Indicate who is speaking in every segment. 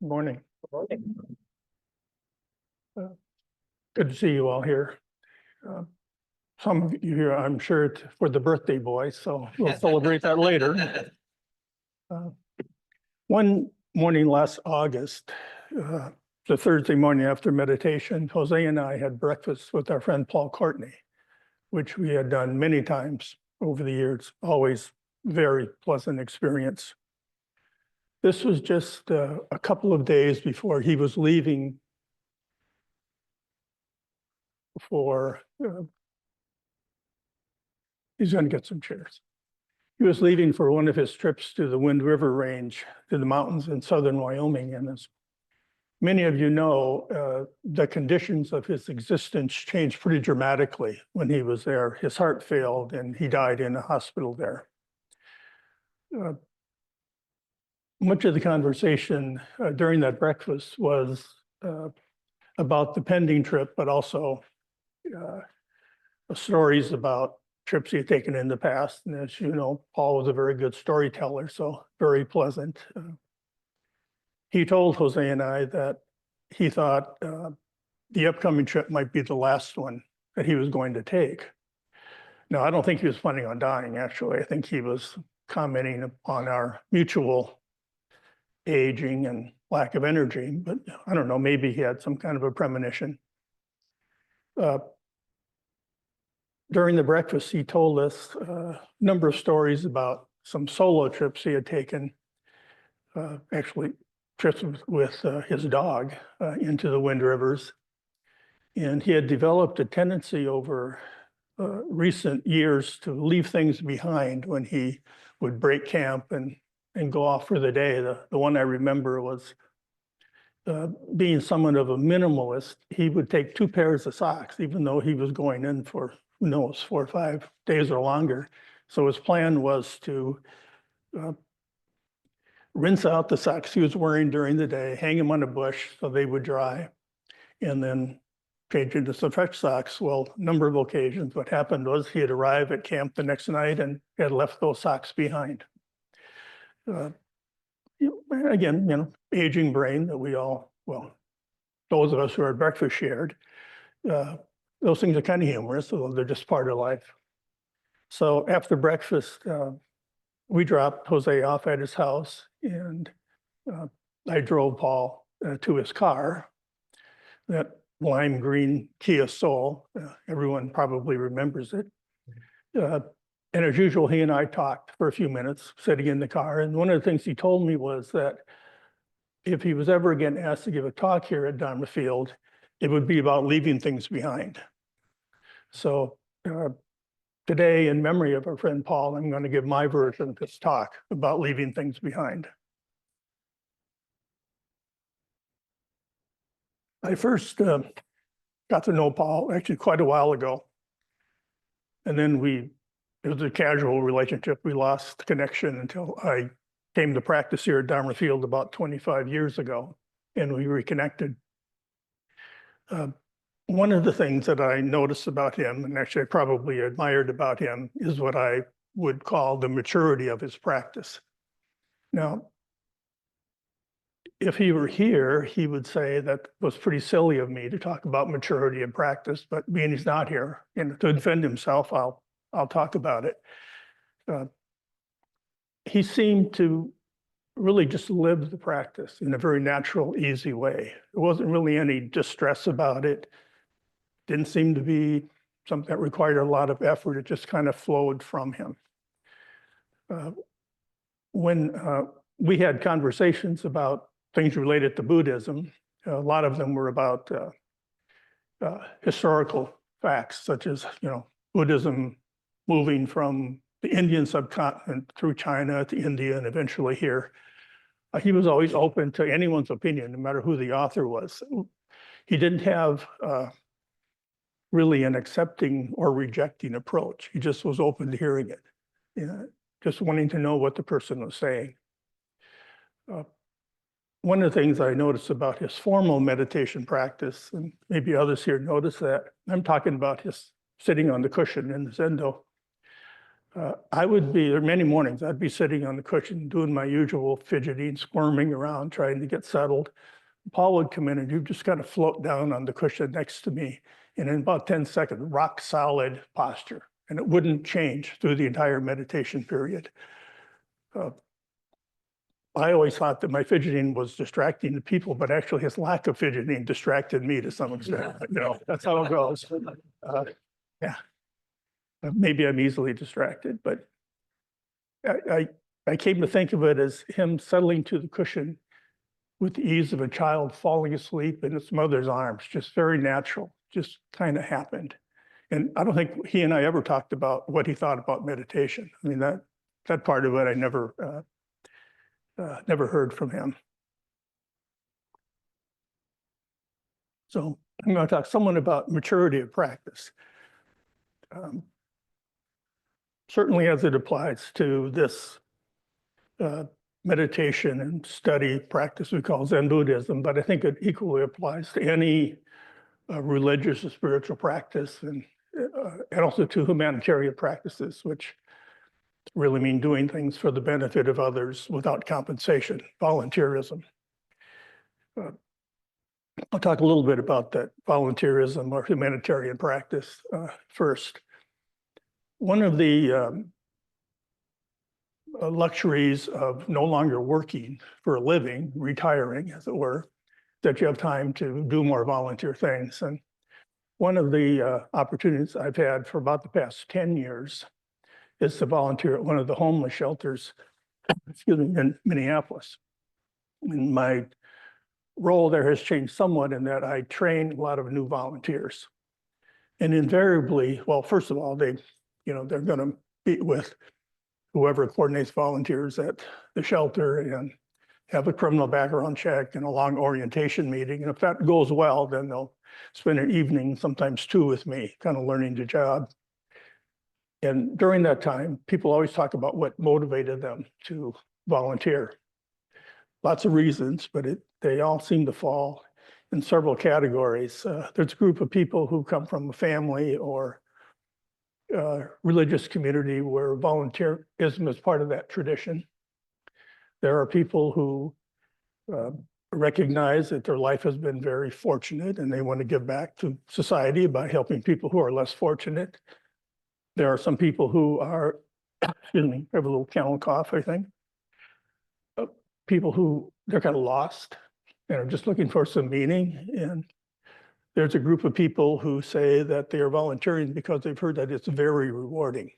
Speaker 1: Morning. Good to see you all here. Some of you here, I'm sure, for the birthday boy, so we'll celebrate that later. One morning last August, the Thursday morning after meditation, Jose and I had breakfast with our friend Paul Courtney, which we had done many times over the years, always very pleasant experience. This was just a couple of days before he was leaving for, he's going to get some chairs. He was leaving for one of his trips to the Wind River Range, to the mountains in southern Wyoming. And as many of you know, the conditions of his existence changed pretty dramatically when he was there. His heart failed and he died in a hospital there. Much of the conversation during that breakfast was about the pending trip, but also stories about trips he had taken in the past. And as you know, Paul was a very good storyteller, so very pleasant. He told Jose and I that he thought the upcoming trip might be the last one that he was going to take. Now, I don't think he was planning on dying, actually. I think he was commenting upon our mutual aging and lack of energy, but I don't know, maybe he had some kind of a premonition. During the breakfast, he told us a number of stories about some solo trips he had taken, actually trips with his dog into the Wind Rivers. And he had developed a tendency over recent years to leave things behind when he would break camp and go off for the day. The one I remember was being somewhat of a minimalist. He would take 2 pairs of socks, even though he was going in for, who knows, 4 or 5 days or longer. So his plan was to rinse out the socks he was wearing during the day, hang them on a bush so they would dry, and then change into some fresh socks. Well, a number of occasions, what happened was he had arrived at camp the next night and had left those socks behind. Again, aging brain that we all, well, those of us who are at breakfast shared. Those things are kind of humorous, although they're just part of life. So after breakfast, we dropped Jose off at his house, and I drove Paul to his car, that lime green Kia Soul. Everyone probably remembers it. And as usual, he and I talked for a few minutes sitting in the car. And one of the things he told me was that if he was ever again asked to give a talk here at Dharma Field, it would be about leaving things behind. So today, in memory of our friend Paul, I'm going to give my version of this talk about leaving things behind. I first got to know Paul actually quite a while ago. And then it was a casual relationship. We lost connection until I came to practice here at Dharma Field about 25 years ago, and we reconnected. One of the things that I noticed about him, and actually I probably admired about him, is what I would call the maturity of his practice. Now, if he were here, he would say that it was pretty silly of me to talk about maturity in practice, but being he's not here, and to defend himself, I'll talk about it. He seemed to really just live the practice in a very natural, easy way. There wasn't really any distress about it. Didn't seem to be something that required a lot of effort. It just kind of flowed from him. When we had conversations about things related to Buddhism, a lot of them were about historical facts, such as, Buddhism moving from the Indian subcontinent through China to India and eventually here. He was always open to anyone's opinion, no matter who the author was. He didn't have really an accepting or rejecting approach. He just was open to hearing it, just wanting to know what the person was saying. One of the things I noticed about his formal meditation practice, and maybe others here notice that, I'm talking about his sitting on the cushion in the Zendo. There are many mornings, I'd be sitting on the cushion doing my usual fidgeting, squirming around, trying to get settled. Paul would come in and you'd just kind of float down on the cushion next to me. And in about 10 seconds, rock solid posture. And it wouldn't change through the entire meditation period. I always thought that my fidgeting was distracting the people, but actually his lack of fidgeting distracted me to some extent. That's how it goes. Yeah. Maybe I'm easily distracted, but I came to think of it as him settling to the cushion with the ease of a child falling asleep in its mother's arms, just very natural, just kind of happened. And I don't think he and I ever talked about what he thought about meditation. I mean, that part of it I never heard from him. So I'm going to talk somewhat about maturity of practice. Certainly as it applies to this meditation and study practice we call Zen Buddhism, but I think it equally applies to any religious or spiritual practice and also to humanitarian practices, which really mean doing things for the benefit of others without compensation, volunteerism. I'll talk a little bit about that volunteerism or humanitarian practice first. One of the luxuries of no longer working for a living, retiring, as it were, that you have time to do more volunteer things. And one of the opportunities I've had for about the past 10 years is to volunteer at one of the homeless shelters, in Minneapolis. And my role there has changed somewhat in that I train a lot of new volunteers. And invariably, well, first of all, they're going to meet with whoever coordinates volunteers at the shelter and have a criminal background check and a long orientation meeting. And if that goes well, then they'll spend an evening, sometimes two, with me, kind of learning the job. And during that time, people always talk about what motivated them to volunteer. Lots of reasons, but they all seem to fall in several categories. There's a group of people who come from a family or religious community where volunteerism is part of that tradition. There are people who recognize that their life has been very fortunate and they want to give back to society by helping people who are less fortunate. There are some people who are, excuse me, I have a little camel cough, I think. People who, they're kind of lost and are just looking for some meaning. And there's a group of people who say that they are volunteering because they've heard that it's very rewarding.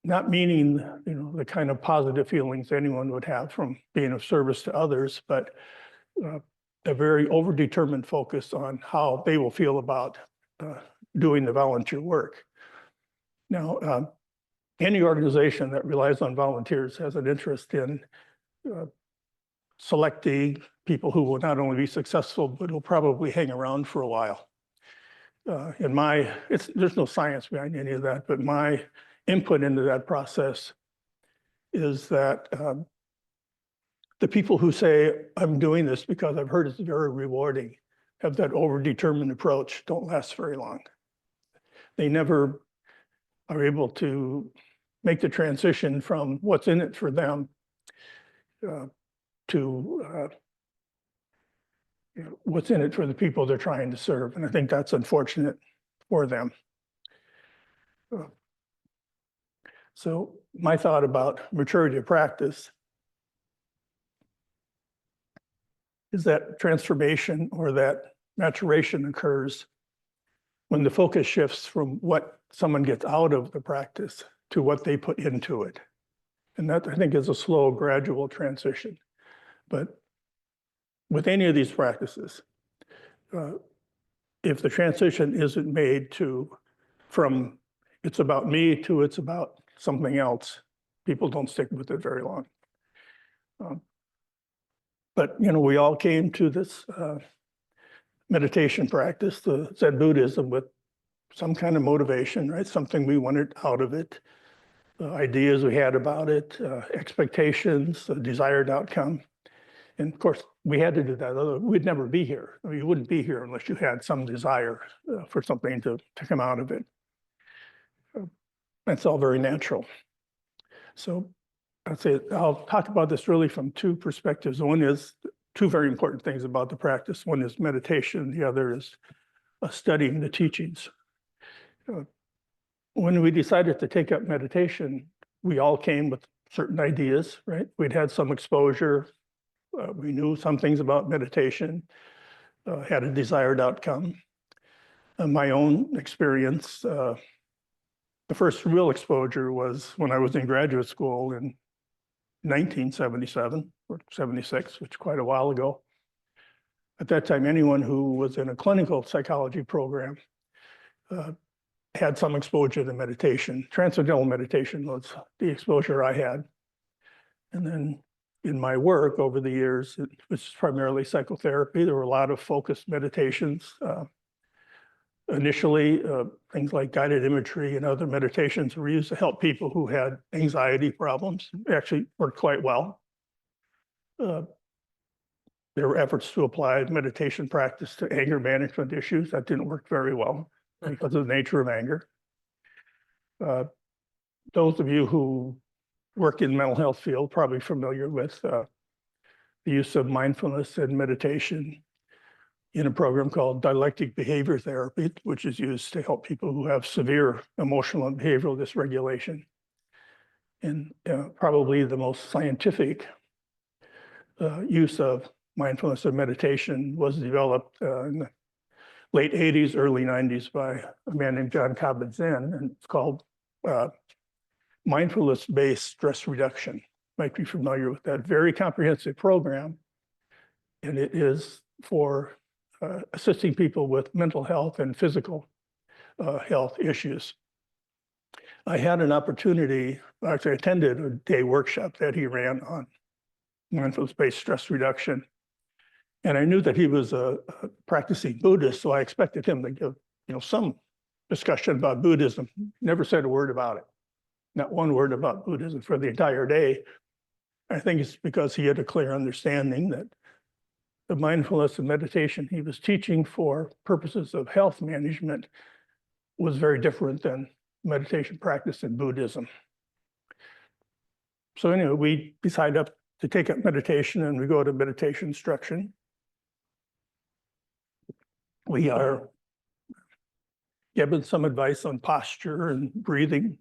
Speaker 1: Not meaning, the kind of positive feelings anyone would have from being of service to others, but a very overdetermined focus on how they will feel about doing the volunteer work. Now, any organization that relies on volunteers has an interest in selecting people who will not only be successful, but will probably hang around for a while. There's no science behind any of that, but my input into that process is that the people who say, I'm doing this because I've heard it's very rewarding, have that overdetermined approach, don't last very long. They never are able to make the transition from what's in it for them to what's in it for the people they're trying to serve. And I think that's unfortunate for them. So my thought about maturity of practice is that transformation or that maturation occurs when the focus shifts from what someone gets out of the practice to what they put into it. And that, I think, is a slow, gradual transition. But with any of these practices, if the transition isn't made from it's about me to it's about something else, people don't stick with it very long. But we all came to this meditation practice, the Zen Buddhism, with some kind of motivation, right? Something we wanted out of it, ideas we had about it, expectations, a desired outcome. And of course, we had to do that. Otherwise, we'd never be here. I mean, you wouldn't be here unless you had some desire for something to come out of it. That's all very natural. So I'll talk about this really from two perspectives. One is two very important things about the practice. One is meditation. The other is studying the teachings. When we decided to take up meditation, we all came with certain ideas, right? We'd had some exposure. We knew some things about meditation, had a desired outcome. My own experience, the first real exposure was when I was in graduate school in 1977 or 76, which is quite a while ago. At that time, anyone who was in a clinical psychology program had some exposure to meditation. Transcendental meditation was the exposure I had. And then in my work over the years, it was primarily psychotherapy. There were a lot of focused meditations. Initially, things like guided imagery and other meditations were used to help people who had anxiety problems. It actually worked quite well. There were efforts to apply meditation practice to anger management issues. That didn't work very well because of the nature of anger. Those of you who work in the mental health field probably familiar with the use of mindfulness and meditation in a program called dialectic behavior therapy, which is used to help people who have severe emotional and behavioral dysregulation. And probably the most scientific use of mindfulness and meditation was developed in the late 80s, early 90s by a man named John Kabat-Zinn, and it's called mindfulness-based stress reduction. Might be familiar with that. Very comprehensive program, and it is for assisting people with mental health and physical health issues. I had an opportunity, actually attended a day workshop that he ran on mindfulness-based stress reduction. And I knew that he was a practicing Buddhist, so I expected him to give, some discussion about Buddhism. Never said a word about it. Not one word about Buddhism for the entire day. I think it's because he had a clear understanding that the mindfulness and meditation he was teaching for purposes of health management was very different than meditation practice in Buddhism. So anyway, we decided to take up meditation, and we go to meditation instruction. We are given some advice on posture and breathing,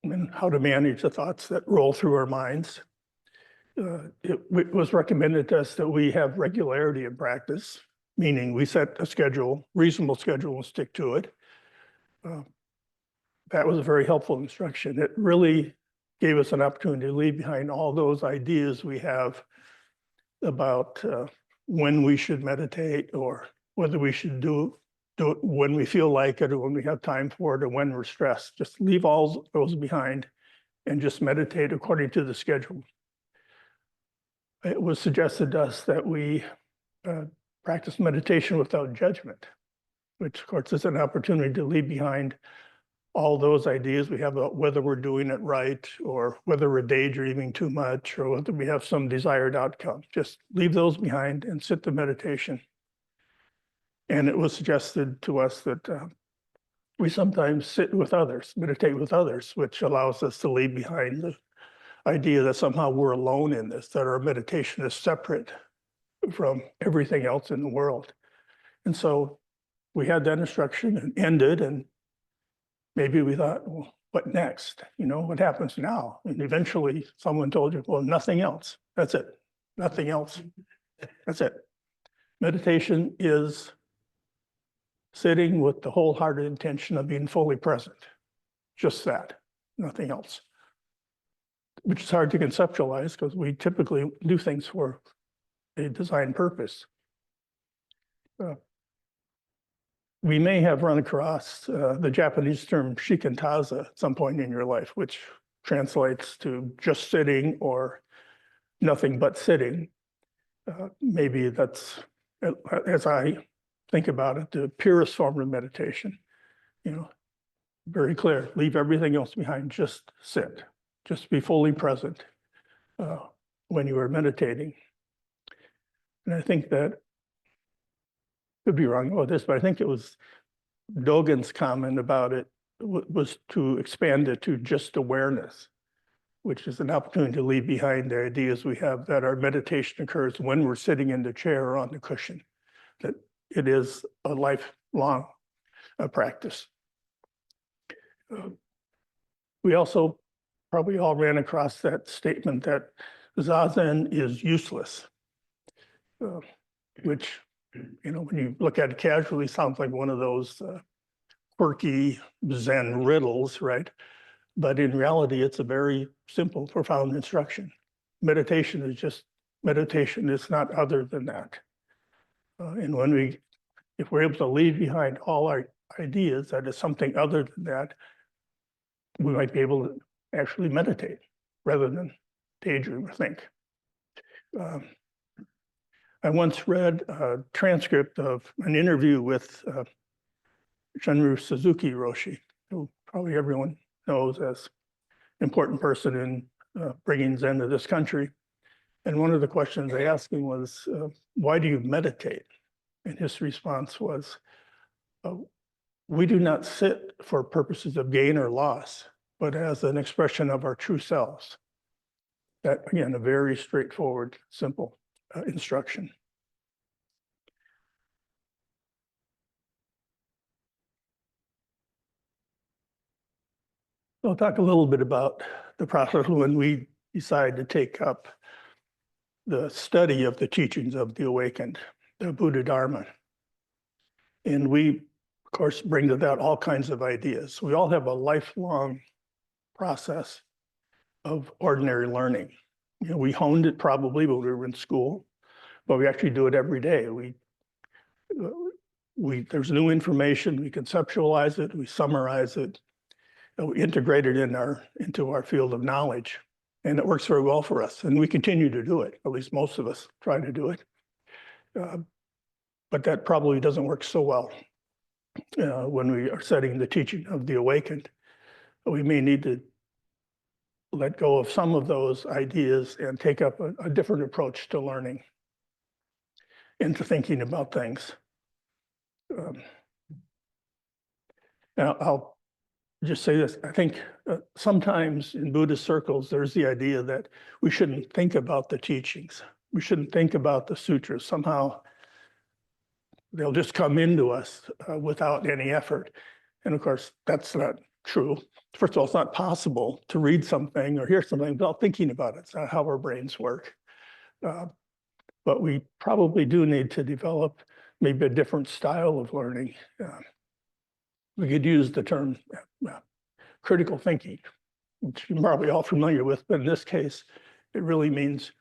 Speaker 1: and how to manage the thoughts that roll through our minds. It was recommended to us that we have regularity in practice, meaning we set a schedule, reasonable schedule, and stick to it. That was a very helpful instruction. It really gave us an opportunity to leave behind all those ideas we have about when we should meditate, or whether we should do it when we feel like it, or when we have time for it, or when we're stressed. Just leave all those behind and just meditate according to the schedule. It was suggested to us that we practice meditation without judgment, which of course is an opportunity to leave behind all those ideas we have about whether we're doing it right, or whether we're daydreaming too much, or whether we have some desired outcome. Just leave those behind and sit to meditation. And it was suggested to us that we sometimes sit with others, meditate with others, which allows us to leave behind the idea that somehow we're alone in this, that our meditation is separate from everything else in the world. And so we had that instruction and ended, and maybe we thought, well, what next? What happens now? And eventually someone told you, well, nothing else. That's it. Nothing else. That's it. Meditation is sitting with the wholehearted intention of being fully present. Just that, nothing else. Which is hard to conceptualize because we typically do things for a design purpose. We may have run across the Japanese term shikantaza at some point in your life, which translates to just sitting or nothing but sitting. Maybe that's, as I think about it, the purest form of meditation. Very clear, leave everything else behind, just sit, just be fully present when you are meditating. And I think that, could be wrong about this, but I think it was Dogen's comment about it was to expand it to just awareness, which is an opportunity to leave behind the ideas we have that our meditation occurs when we're sitting in the chair or on the cushion, that it is a lifelong practice. We also probably all ran across that statement that Zazen is useless, which, when you look at it casually, sounds like one of those quirky Zen riddles, right? But in reality, it's a very simple, profound instruction. Meditation is just meditation. It's not other than that. And if we're able to leave behind all our ideas that is something other than that, we might be able to actually meditate rather than daydream or think. I once read a transcript of an interview with Shunryu Suzuki Roshi, who probably everyone knows as an important person in bringing Zen to this country. And one of the questions they asked him was, why do you meditate? And his response was, we do not sit for purposes of gain or loss, but as an expression of our true selves. That, again, a very straightforward, simple instruction. I'll talk a little bit about the process when we decide to take up the study of the teachings of the awakened, the Buddha Dharma. And we, of course, bring to that all kinds of ideas. We all have a lifelong process of ordinary learning. We honed it probably when we were in school, but we actually do it every day. There's new information, we conceptualize it, we summarize it, we integrate it into our field of knowledge, and it works very well for us. And we continue to do it, at least most of us try to do it. But that probably doesn't work so well when we are studying the teaching of the awakened. We may need to let go of some of those ideas and take up a different approach to learning and to thinking about things. Now, I'll just say this. I think sometimes in Buddhist circles, there's the idea that we shouldn't think about the teachings. We shouldn't think about the sutras. Somehow they'll just come into us without any effort. And of course, that's not true. First of all, it's not possible to read something or hear something without thinking about it. It's not how our brains work. But we probably do need to develop maybe a different style of learning. We could use the term critical thinking, which you're probably all familiar with, but in this case, it really means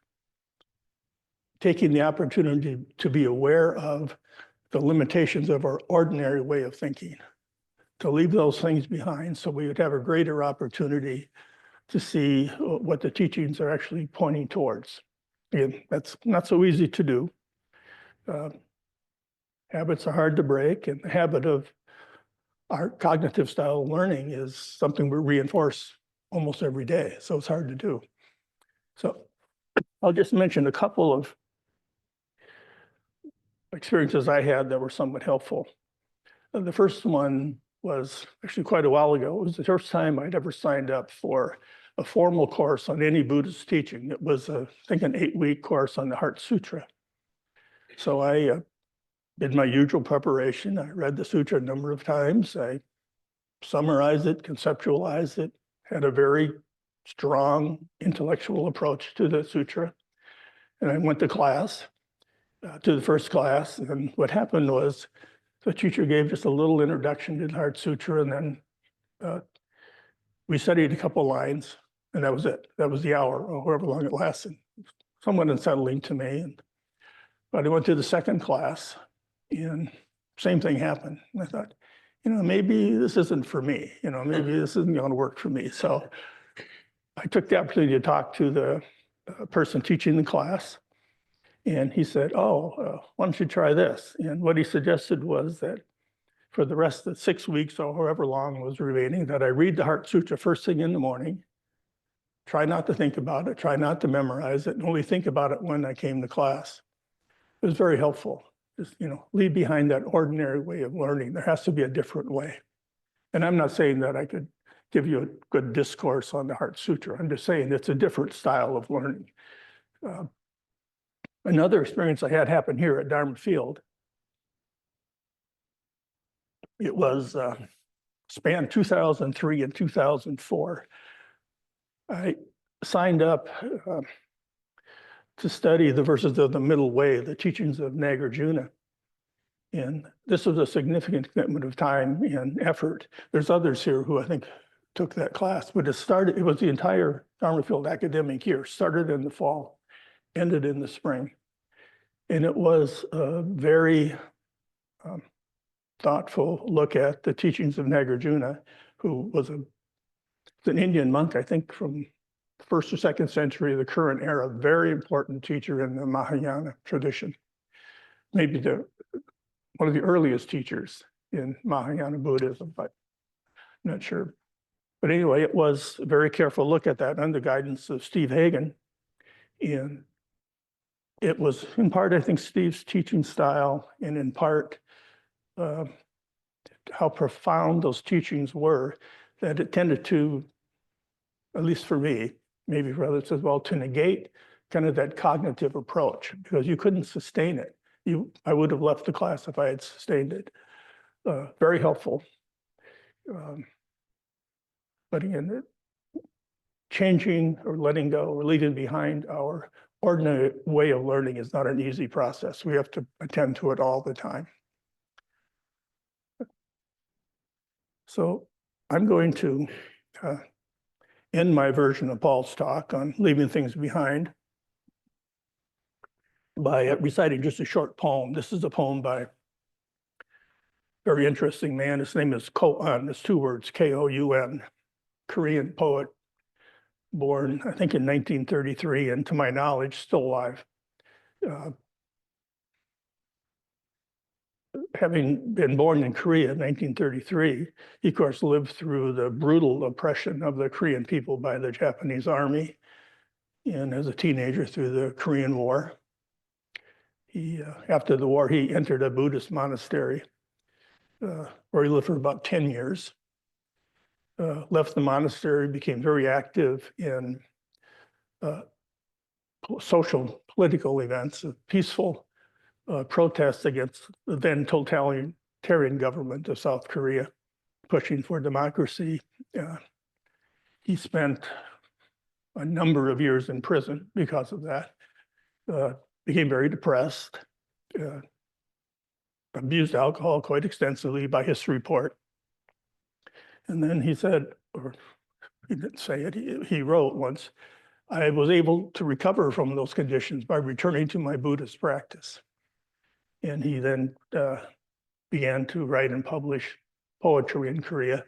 Speaker 1: taking the opportunity to be aware of the limitations of our ordinary way of thinking, to leave those things behind so we would have a greater opportunity to see what the teachings are actually pointing towards. Again, that's not so easy to do. Habits are hard to break, and the habit of our cognitive style of learning is something we reinforce almost every day, so it's hard to do. So I'll just mention a couple of experiences I had that were somewhat helpful. The first one was actually quite a while ago. It was the first time I'd ever signed up for a formal course on any Buddhist teaching. It was, I think, an 8-week course on the Heart Sutra. So I did my usual preparation. I read the sutra a number of times. I summarized it, conceptualized it, had a very strong intellectual approach to the sutra. And I went to class, to the first class. And what happened was the teacher gave just a little introduction to the Heart Sutra, and then we studied a couple lines, and that was it. That was the hour, or however long it lasted. Somewhat unsettling to me. But I went to the second class, and same thing happened. And I thought, maybe this isn't for me. Maybe this isn't going to work for me. So I took the opportunity to talk to the person teaching the class. And he said, why don't you try this? And what he suggested was that for the rest of the 6 weeks or however long was remaining, that I read the Heart Sutra first thing in the morning, try not to think about it, try not to memorize it, and only think about it when I came to class. It was very helpful. just, leave behind that ordinary way of learning. There has to be a different way. And I'm not saying that I could give you a good discourse on the Heart Sutra. I'm just saying it's a different style of learning. Another experience I had happen here at Dharma Field, it was spanned 2003 and 2004. I signed up to study the verses of the Middle Way, the teachings of Nagarjuna. And this was a significant commitment of time and effort. There's others here who I think took that class, but it was the entire Dharma Field academic year, started in the fall, ended in the spring. And it was a very thoughtful look at the teachings of Nagarjuna, who was an Indian monk, I think from the 1st or 2nd century of the current era, very important teacher in the Mahayana tradition. Maybe one of the earliest teachers in Mahayana Buddhism, but I'm not sure. But anyway, it was a very careful look at that under the guidance of Steve Hagen. And it was in part, I think, Steve's teaching style, and in part, how profound those teachings were, that it tended to, at least for me, maybe for others as well, to negate kind of that cognitive approach, because you couldn't sustain it. I would have left the class if I had sustained it. Very helpful. But again, changing or letting go or leaving behind our ordinary way of learning is not an easy process. We have to attend to it all the time. So I'm going to end my version of Paul's talk on leaving things behind by reciting just a short poem. This is a poem by a very interesting man. His name is Ko-un. It's 2 words, K-O-U-N, Korean poet, born, I think, in 1933, and to my knowledge, still alive. Having been born in Korea in 1933, he, of course, lived through the brutal oppression of the Korean people by the Japanese army, and as a teenager through the Korean War. After the war, he entered a Buddhist monastery where he lived for about 10 years. Left the monastery, became very active in social, political events, peaceful protests against the then totalitarian government of South Korea, pushing for democracy. He spent a number of years in prison because of that, became very depressed, abused alcohol quite extensively by his report. And then he said, or he didn't say it, he wrote once, I was able to recover from those conditions by returning to my Buddhist practice. And he then began to write and publish poetry in Korea,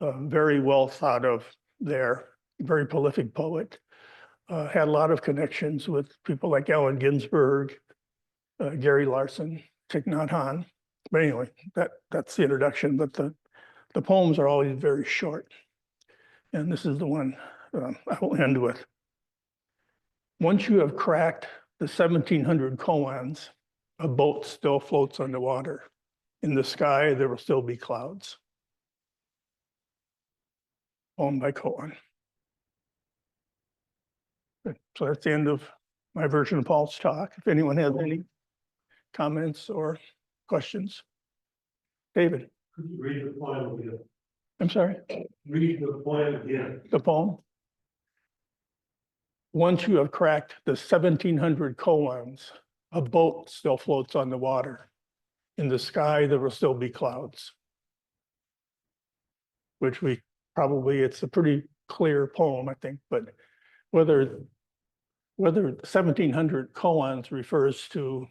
Speaker 1: very well thought of there, very prolific poet, had a lot of connections with people like Allen Ginsberg, Gary Larson, Thich Nhat Hanh. But anyway, that's the introduction, but the poems are always very short. And this is the one I will end with. Once you have cracked the 1,700 koans, a boat still floats on the water. In the sky, there will still be clouds. Poem by Koan. So that's the end of my version of Paul's talk. If anyone has any comments or questions. David.
Speaker 2: Could you read the poem again?
Speaker 1: I'm sorry?
Speaker 2: Read the poem again.
Speaker 1: The poem? Once you have cracked the 1,700 koans, a boat still floats on the water. In the sky, there will still be clouds. Which it's a pretty clear poem, I think, but whether 1,700 koans refers to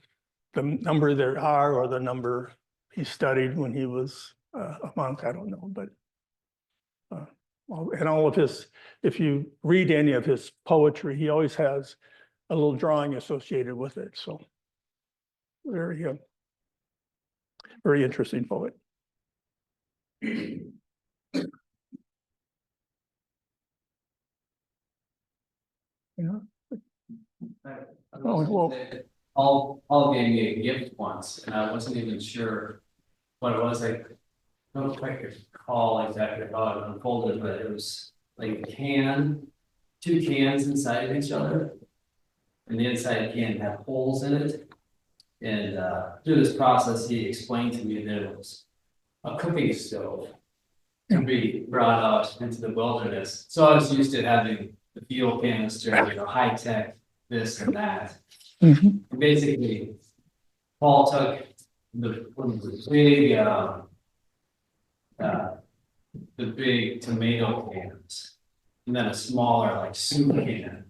Speaker 1: the number there are or the number he studied when he was a monk, I don't know, but and all of his, if you read any of his poetry, he always has a little drawing associated with it. So very, very interesting poet. Yeah. Oh, well,
Speaker 3: Paul gave me a gift once, and I wasn't even sure what it was. I don't quite recall exactly how it unfolded, but it was like a can, two cans inside of each other. And the inside can have holes in it. And through this process, he explained to me that it was a cooking stove to be brought out into the wilderness. So I was used to having the fuel canister, high tech, this and that.
Speaker 1: Mhm.
Speaker 3: And basically, Paul took the big tomato cans, and then a smaller like soup can,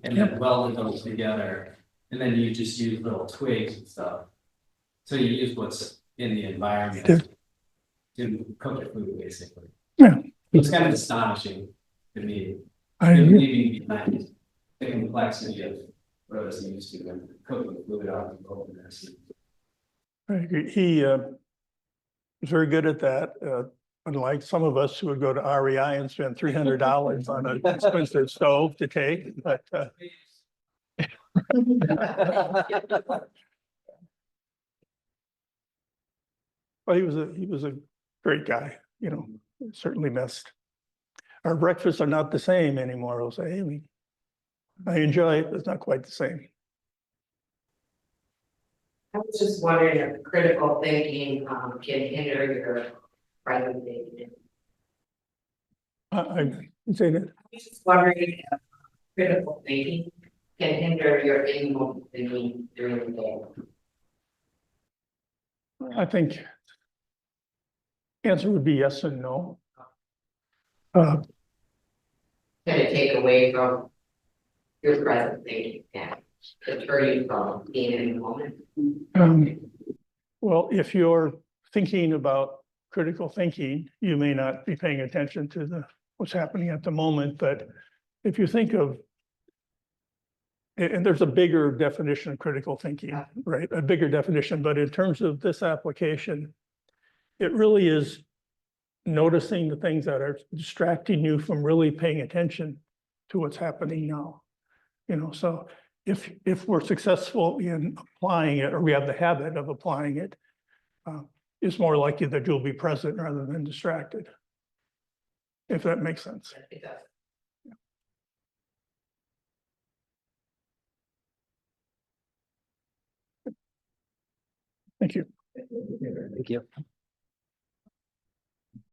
Speaker 3: and then welded those together. And then you just use little twigs and stuff. So you use what's in the environment to cook your food, basically.
Speaker 1: Yeah.
Speaker 3: It's kind of astonishing to me,
Speaker 1: I agree.
Speaker 3: leaving behind the complexity of what I was used to when cooking food out in the wilderness.
Speaker 1: I agree. He was very good at that. Unlike some of us who would go to REI and spend $300 on an expensive stove to take, but well, he was a great guy, certainly missed. Our breakfasts are not the same anymore. I'll say, I enjoy it, but it's not quite the same.
Speaker 4: I was just wondering if critical thinking can hinder your present thinking.
Speaker 1: I'm saying that
Speaker 4: I was just wondering if critical thinking can hinder your inner thinking during the day.
Speaker 1: I think answer would be yes and no. Uh,
Speaker 4: Can it take away from your present thinking? Yeah, deter you from being in the moment.
Speaker 1: Well, if you're thinking about critical thinking, you may not be paying attention to what's happening at the moment, but if you think of, and there's a bigger definition of critical thinking, right? A bigger definition, but in terms of this application, it really is noticing the things that are distracting you from really paying attention to what's happening now. So if we're successful in applying it, or we have the habit of applying it, it's more likely that you'll be present rather than distracted. If that makes sense.
Speaker 4: It does.
Speaker 1: Thank you.
Speaker 5: Thank you.